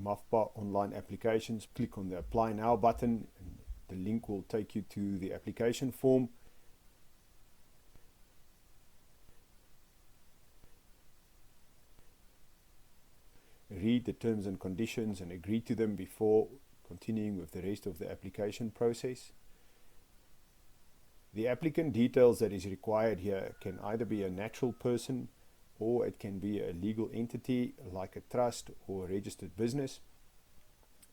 MAFPA online applications, click on the Apply Now button, and the link will take you to the application form. Read the terms and conditions and agree to them before continuing with the rest of the application process. The applicant details that is required here can either be a natural person or it can be a legal entity like a trust or a registered business.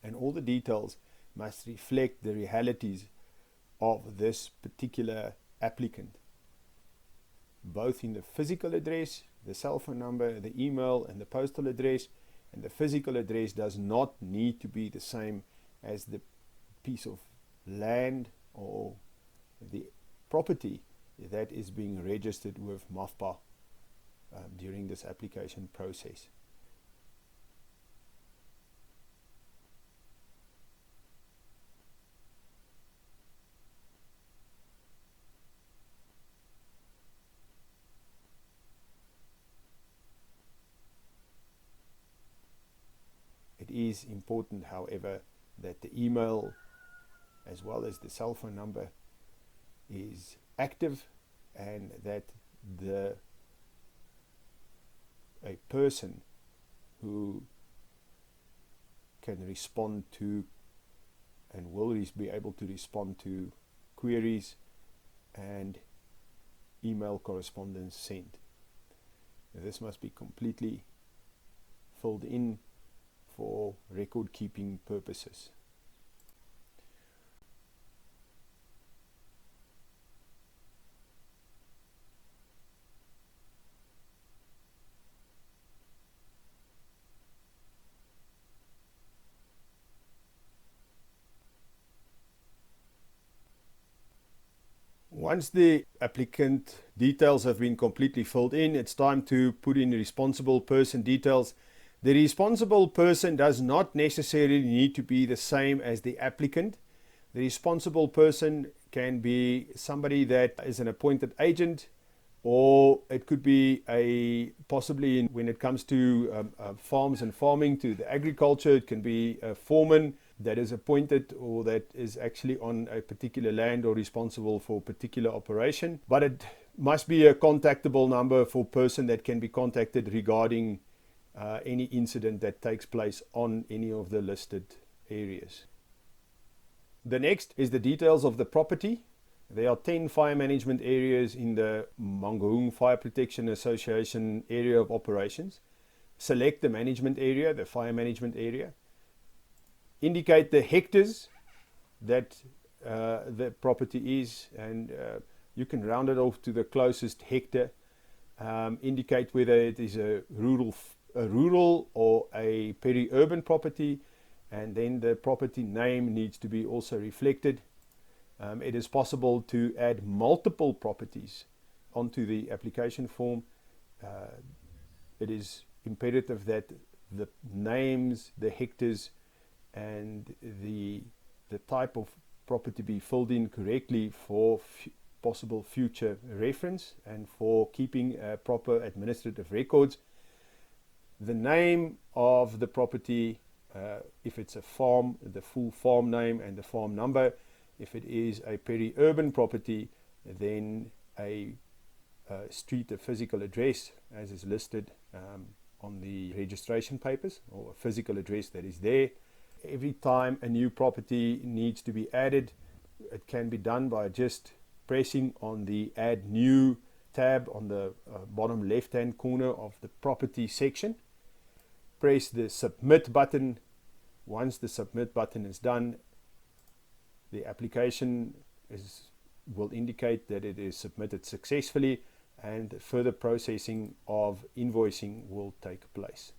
And all the details must reflect the realities of this particular applicant, both in the physical address, the cell phone number, the email and the postal address. And the physical address does not need to be the same as the piece of land or the property that is being registered with MAFPA during this application process. It is important, however, that the email as well as the cell phone number is active and that a person who can respond to and will be able to respond to queries and email correspondence sent. This must be completely filled in for record keeping purposes. Once the applicant details have been completely filled in, it's time to put in responsible person details. The responsible person does not necessarily need to be the same as the applicant. The responsible person can be somebody that is an appointed agent, or it could be possibly when it comes to farms and farming, to the agriculture, it can be a foreman that is appointed or that is actually on a particular land or responsible for a particular operation. But it must be a contactable number for a person that can be contacted regarding any incident that takes place on any of the listed areas. The next is the details of the property. There are 10 fire management areas in the Mangaung Fire Protection Association area of operations. Select the management area, the fire management area. Indicate the hectares that the property is, and you can round it off to the closest hectare. Indicate whether it is a rural or a peri-urban property, and then the property name needs to be also reflected. It is possible to add multiple properties onto the application form. It is imperative that the names, the hectares, and the type of property be filled in correctly for possible future reference and for keeping proper administrative records. The name of the property, if it's a farm, the full farm name and the farm number. If it is a peri-urban property, then a street, a physical address as is listed on the registration papers, or a physical address that is there. Every time a new property needs to be added, it can be done by just pressing on the Add New tab on the bottom left-hand corner of the property section. Press the Submit button. Once the Submit button is done, the application will indicate that it is submitted successfully, and further processing of invoicing will take place.